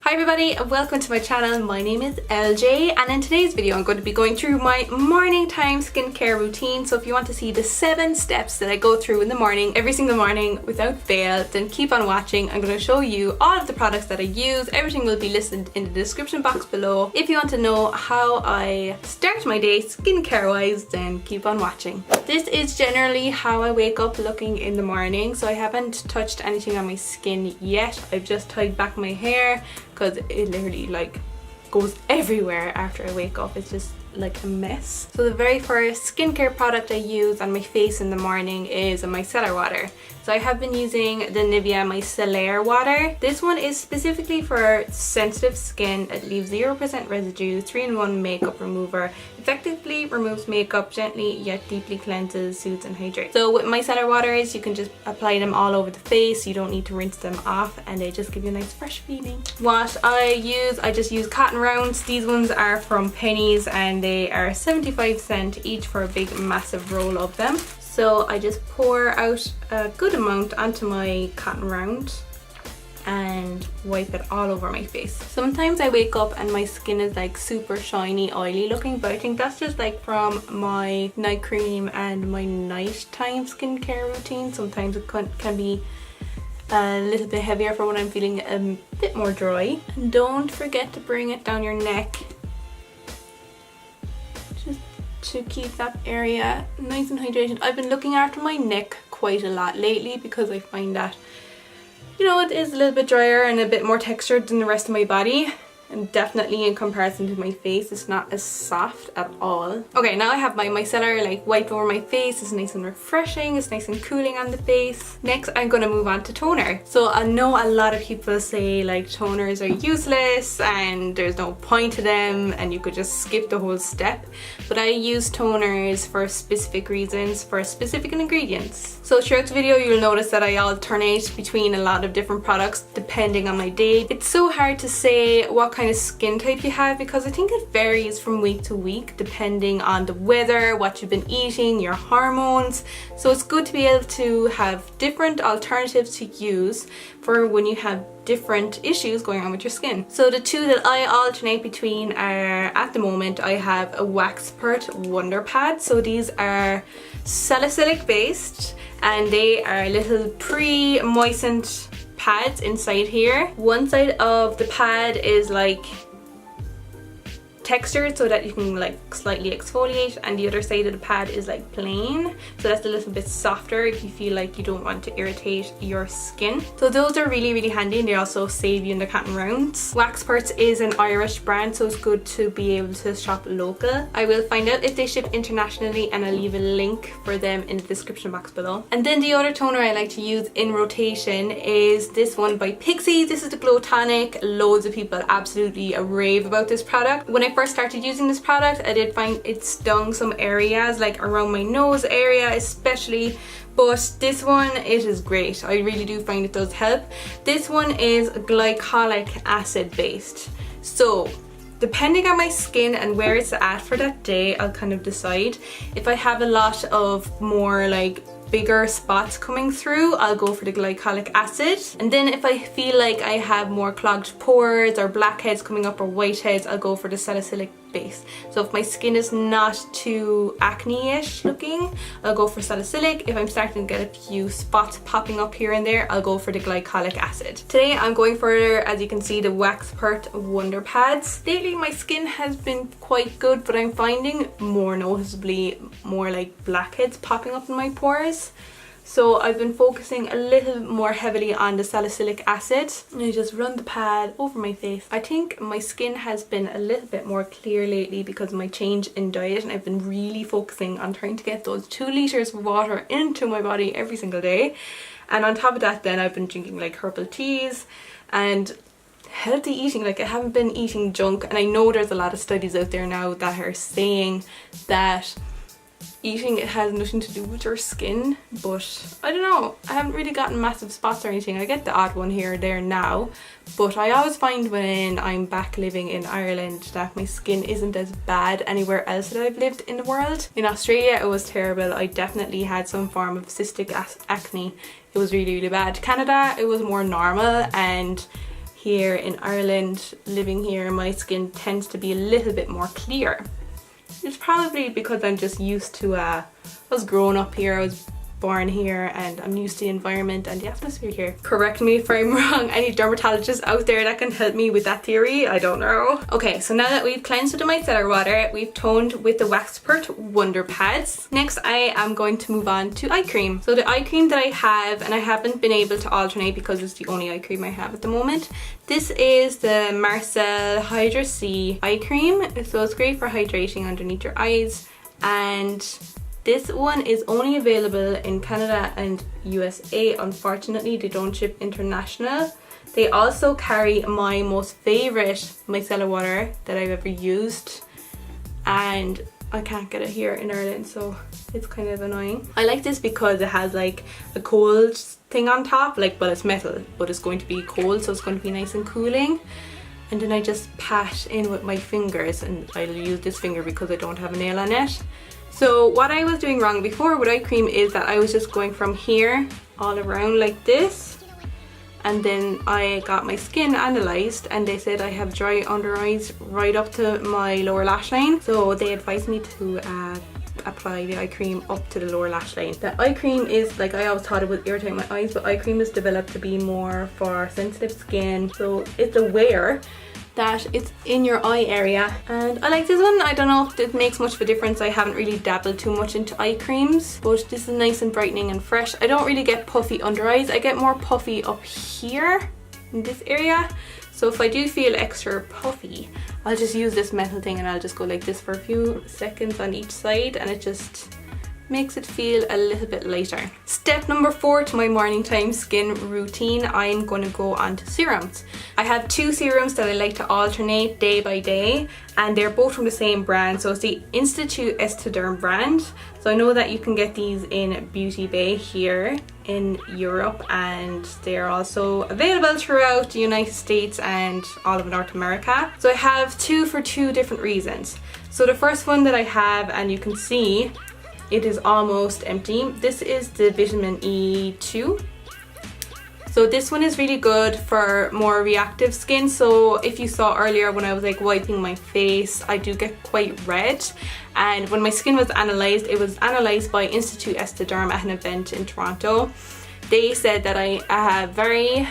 Hi everybody and welcome to my channel. My name is LJ and in today's video I'm going to be going through my morning time skincare routine. So if you want to see the 7 steps that I go through in the morning, every single morning without fail, then keep on watching. I'm going to show you all of the products that I use. Everything will be listed in the description box below. If you want to know how I start my day skincare wise, then keep on watching. This is generally how I wake up looking in the morning. So I haven't touched anything on my skin yet. I've just tied back my hair because it literally like goes everywhere after I wake up. It's just like a mess. So the very first skincare product I use on my face in the morning is a micellar water. So I have been using the NIVEA MicellAIR water. This one is specifically for sensitive skin. It leaves 0% residue, 3-in-1 makeup remover. Effectively removes makeup, gently yet deeply cleanses, soothes and hydrates. So with micellar waters, you can just apply them all over the face. You don't need to rinse them off and they just give you a nice fresh feeling. What I just use cotton rounds. These ones are from Pennies and they are 75 cents each for a big massive roll of them. So I just pour out a good amount onto my cotton round and wipe it all over my face. Sometimes I wake up and my skin is like super shiny, oily looking, but I think that's just like from my night cream and my nighttime skincare routine. Sometimes it can be a little bit heavier for when I'm feeling a bit more dry. And don't forget to bring it down your neck to keep that area nice and hydrated. I've been looking after my neck quite a lot lately because I find that, you know, it is a little bit drier and a bit more textured than the rest of my body. And definitely in comparison to my face, it's not as soft at all. Okay, now I have my micellar like wiped over my face. It's nice and refreshing. It's nice and cooling on the face. Next, I'm going to move on to toner. So I know a lot of people say like toners are useless and there's no point to them and you could just skip the whole step. But I use toners for specific reasons, for specific ingredients. So throughout the video, you'll notice that I alternate between a lot of different products depending on my day. It's so hard to say what kind of skin type you have because I think it varies from week to week depending on the weather, what you've been eating, your hormones. So it's good to be able to have different alternatives to use for when you have different issues going on with your skin. So the two that I alternate between are, at the moment, I have a WAXPERTS Wonder Pads. So these are salicylic based and they are little pre-moistened pads inside here. One side of the pad is like textured so that you can like slightly exfoliate, and the other side of the pad is like plain, so that's a little bit softer if you feel like you don't want to irritate your skin. So those are really handy and they also save you in the cotton rounds. WAXPERTS is an Irish brand, so it's good to be able to shop local. I will find out if they ship internationally and I'll leave a link for them in the description box below. And then the other toner I like to use in rotation is this one by Pixi. This is the Glow Tonic. Loads of people absolutely rave about this product. When I first started using this product, I did find it stung some areas, like around my nose area especially, but this one, it is great. I really do find it does help. This one is glycolic acid based, so depending on my skin and where it's at for that day, I'll kind of decide. If I have a lot of more like bigger spots coming through, I'll go for the glycolic acid. And then if I feel like I have more clogged pores or blackheads coming up or whiteheads, I'll go for the salicylic base. So if my skin is not too acne-ish looking, I'll go for salicylic. If I'm starting to get a few spots popping up here and there, I'll go for the glycolic acid. Today I'm going for, as you can see, the WAXPERTS Wonder Pads. Lately my skin has been quite good, but I'm finding more noticeably more like blackheads popping up in my pores. So I've been focusing a little more heavily on the salicylic acid. And I just run the pad over my face. I think my skin has been a little bit more clear lately because of my change in diet, and I've been really focusing on trying to get those 2 liters of water into my body every single day. And on top of that, then I've been drinking like herbal teas and healthy eating. Like I haven't been eating junk, and I know there's a lot of studies out there now that are saying that eating it has nothing to do with your skin, but I don't know, I haven't really gotten massive spots or anything. I get the odd one here or there now, but I always find when I'm back living in Ireland that my skin isn't as bad anywhere else that I've lived in the world. In Australia it was terrible. I definitely had some form of cystic acne. It was really bad. Canada it was more normal, and here in Ireland, living here, my skin tends to be a little bit more clear. It's probably because I'm just used to, I was growing up here, I was born here, and I'm used to the environment and the atmosphere here. Correct me if I'm wrong. Any dermatologists out there that can help me with that theory? I don't know. Okay, so now that we've cleansed with the micellar water, we've toned with the WAXPERTS Wonder Pads. Next, I am going to move on to eye cream. So the eye cream that I have, and I haven't been able to alternate because it's the only eye cream I have at the moment. This is the Marcelle Hydra-C eye cream. So it's great for hydrating underneath your eyes, and this one is only available in Canada and USA. Unfortunately, they don't ship international. They also carry my most favorite micellar water that I've ever used, and I can't get it here in Ireland, so it's kind of annoying. I like this because it has like a cold thing on top, like, well, it's metal, but it's going to be cold, so it's going to be nice and cooling. And then I just pat in with my fingers, and I'll use this finger because I don't have a nail on it. So what I was doing wrong before with eye cream is that I was just going from here all around like this, and then I got my skin analysed and they said I have dry under eyes right up to my lower lash line, so they advised me to apply the eye cream up to the lower lash line. The eye cream is, like, I always thought it would irritate my eyes, but eye cream is developed to be more for sensitive skin, so it's aware that it's in your eye area, and I like this one. I don't know if it makes much of a difference. I haven't really dabbled too much into eye creams, but this is nice and brightening and fresh. I don't really get puffy under eyes. I get more puffy up here in this area, so if I do feel extra puffy, I'll just use this metal thing and I'll just go like this for a few seconds on each side, and it just makes it feel a little bit lighter. Step number 4 to my morning time skin routine, I'm going to go on to serums. I have 2 serums that I like to alternate day by day, and they're both from the same brand. So it's the Institute Esthederm brand. So I know that you can get these in Beauty Bay here in Europe, and they're also available throughout the United States and all of North America. So I have 2 for 2 different reasons. So the first one that I have, and you can see it is almost empty. This is the vitamin E2. So this one is really good for more reactive skin. So if you saw earlier when I was like wiping my face, I do get quite red. And when my skin was analysed, it was analysed by Institute Esthederm at an event in Toronto. They said that I have very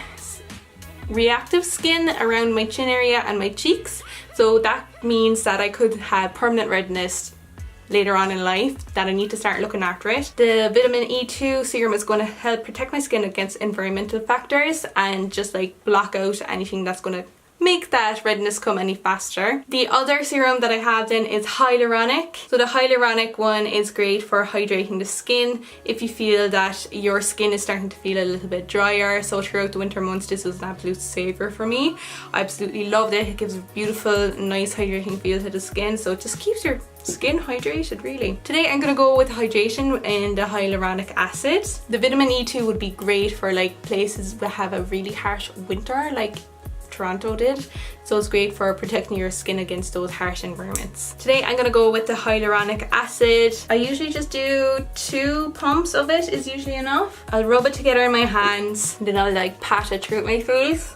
reactive skin around my chin area and my cheeks. So that means that I could have permanent redness later on in life, that I need to start looking after it. The vitamin E2 serum is going to help protect my skin against environmental factors and just like block out anything that's going to make that redness come any faster. The other serum that I have then is Hyaluronic. So the Hyaluronic one is great for hydrating the skin if you feel that your skin is starting to feel a little bit drier. So throughout the winter months, this is an absolute saver for me. I absolutely loved it. It gives a beautiful, nice hydrating feel to the skin, so it just keeps your skin hydrated really. Today I'm gonna go with hydration in the hyaluronic acid. The vitamin E2 would be great for like places that have a really harsh winter, like Toronto did, so it's great for protecting your skin against those harsh environments. Today I'm gonna go with the hyaluronic acid. I usually just do 2 pumps of it is usually enough. I'll rub it together in my hands, then I'll like pat it through my face.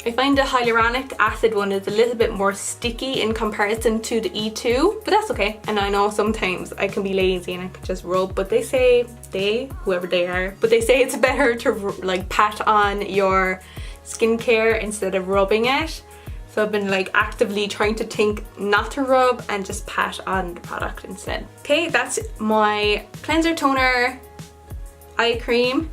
I find the hyaluronic acid one is a little bit more sticky in comparison to the E2, but that's okay. And I know sometimes I can be lazy and I can just rub, but they say, whoever they are, but they say it's better to like pat on your skincare instead of rubbing it. So I've been like actively trying to think not to rub and just pat on the product instead. Okay, that's my cleanser, toner, eye cream,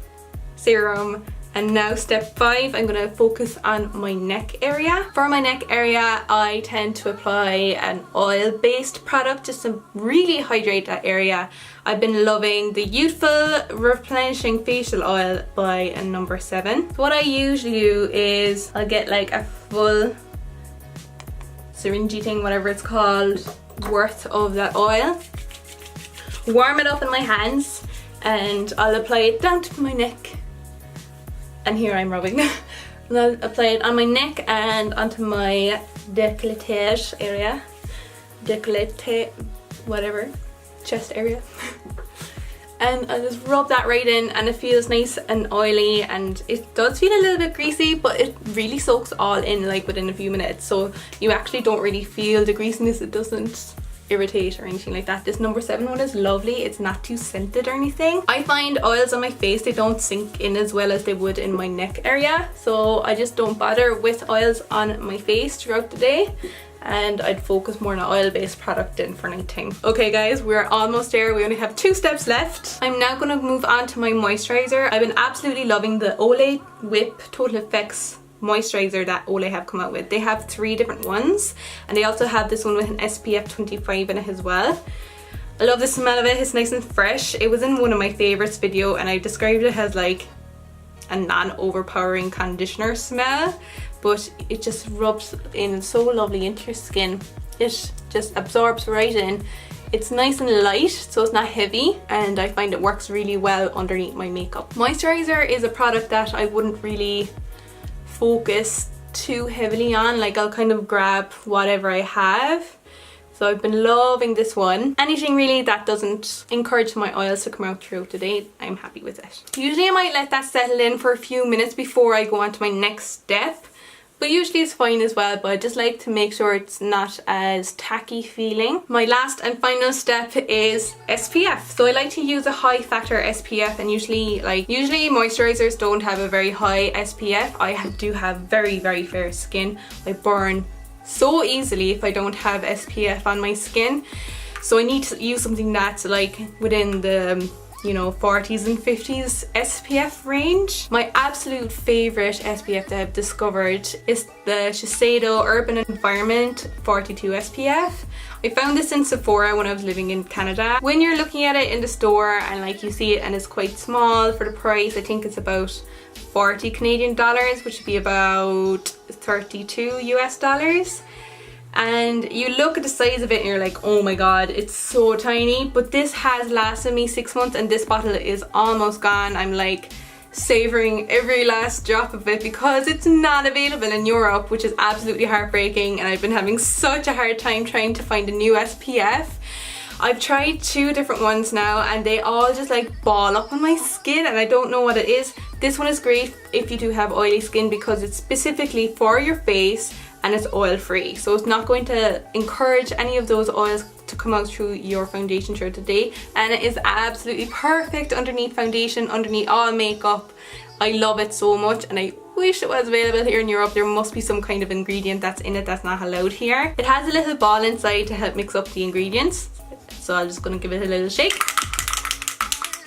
serum, and now step 5, I'm going to focus on my neck area. For my neck area, I tend to apply an oil-based product just to really hydrate that area. I've been loving the Youthful Replenishing Facial Oil by number 7. So what I usually do is I'll get like a full syringe thing, whatever it's called, worth of that oil. Warm it up in my hands and I'll apply it down to my neck. And here I'm rubbing. And I'll apply it on my neck and onto my décolletage area. Décolleté, whatever, chest area. and I just rub that right in, and it feels nice and oily, and it does feel a little bit greasy, but it really soaks all in like within a few minutes, so you actually don't really feel the greasiness. It doesn't irritate or anything like that. This number 7 one is lovely. It's not too scented or anything. I find oils on my face, they don't sink in as well as they would in my neck area, so I just don't bother with oils on my face throughout the day, and I'd focus more on an oil-based product than for nighttime. Okay guys, we're almost there. We only have 2 steps left. I'm now going to move on to my moisturizer. I've been absolutely loving the Olay Whip Total Effects moisturizer that Olay have come out with. They have 3 different ones, and they also have this one with an SPF 25 in it as well. I love the smell of it. It's nice and fresh. It was in one of my favorites video, and I described it as like a non-overpowering conditioner smell, but it just rubs in so lovely into your skin. It just absorbs right in. It's nice and light, so it's not heavy, and I find it works really well underneath my makeup. Moisturizer is a product that I wouldn't really focus too heavily on. Like, I'll kind of grab whatever I have. So I've been loving this one. Anything really that doesn't encourage my oils to come out throughout the day, I'm happy with it. Usually I might let that settle in for a few minutes before I go on to my next step, but usually it's fine as well, but I just like to make sure it's not as tacky feeling. My last and final step is SPF. So I like to use a high factor SPF, and usually moisturizers don't have a very high SPF. I do have very, very fair skin. I burn so easily if I don't have SPF on my skin. So I need to use something that's like within the 40s and 50s SPF range. My absolute favorite SPF that I've discovered is the Shiseido Urban Environment 42 SPF. I found this in Sephora when I was living in Canada. When you're looking at it in the store and like you see it and it's quite small for the price, I think it's about 40 Canadian dollars, which would be about 32 US dollars. And you look at the size of it and you're like, oh my god, it's so tiny. But this has lasted me 6 months, and this bottle is almost gone. I'm like savoring every last drop of it because it's not available in Europe, which is absolutely heartbreaking, and I've been having such a hard time trying to find a new SPF. I've tried 2 different ones now, and they all just like ball up on my skin, and I don't know what it is. This one is great if you do have oily skin because it's specifically for your face and it's oil free, so it's not going to encourage any of those oils to come out through your foundation throughout the day, and it is absolutely perfect underneath foundation, underneath all makeup. I love it so much, and I wish it was available here in Europe. There must be some kind of ingredient that's in it that's not allowed here. It has a little ball inside to help mix up the ingredients, so I'm just going to give it a little shake.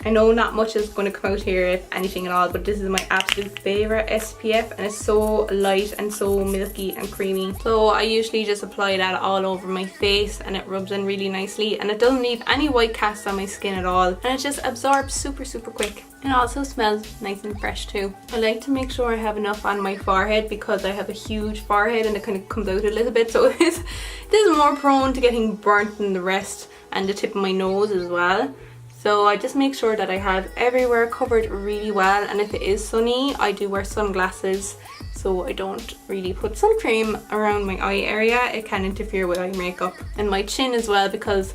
I know not much is going to come out here, if anything at all, but this is my absolute favourite SPF, and it's so light and so milky and creamy. So I usually just apply that all over my face, and it rubs in really nicely, and it doesn't leave any white casts on my skin at all, and it just absorbs super quick. And it also smells nice and fresh too. I like to make sure I have enough on my forehead because I have a huge forehead and it kind of comes out a little bit, so this is more prone to getting burnt than the rest, and the tip of my nose as well. So I just make sure that I have everywhere covered really well, and if it is sunny I do wear sunglasses so I don't really put sun cream around my eye area. It can interfere with eye makeup. And my chin as well, because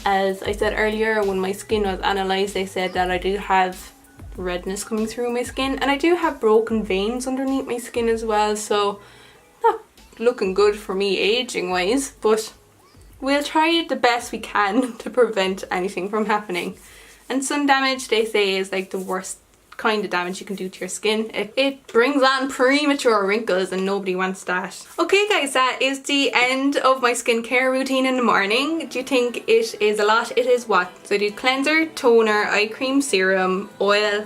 as I said earlier, when my skin was analysed they said that I do have redness coming through my skin, and I do have broken veins underneath my skin as well, so not looking good for me aging wise, but we'll try the best we can to prevent anything from happening. And sun damage, they say, is like the worst kind of damage you can do to your skin. It brings on premature wrinkles, and nobody wants that. Okay guys, that is the end of my skincare routine in the morning. Do you think it is a lot? It is what? So I do cleanser, toner, eye cream, serum, oil,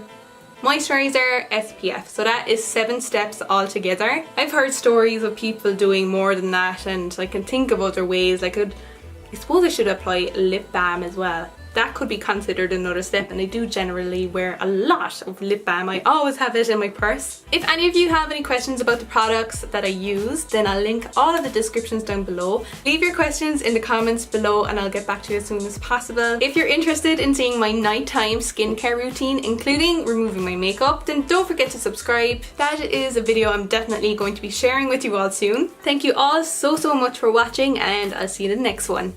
moisturizer, SPF. So that is 7 steps altogether. I've heard stories of people doing more than that, and I can think of other ways. I suppose I should apply lip balm as well. That could be considered another step, and I do generally wear a lot of lip balm. I always have it in my purse. If any of you have any questions about the products that I use, then I'll link all of the descriptions down below. Leave your questions in the comments below and I'll get back to you as soon as possible. If you're interested in seeing my nighttime skincare routine, including removing my makeup, then don't forget to subscribe. That is a video I'm definitely going to be sharing with you all soon. Thank you all so much for watching, and I'll see you in the next one.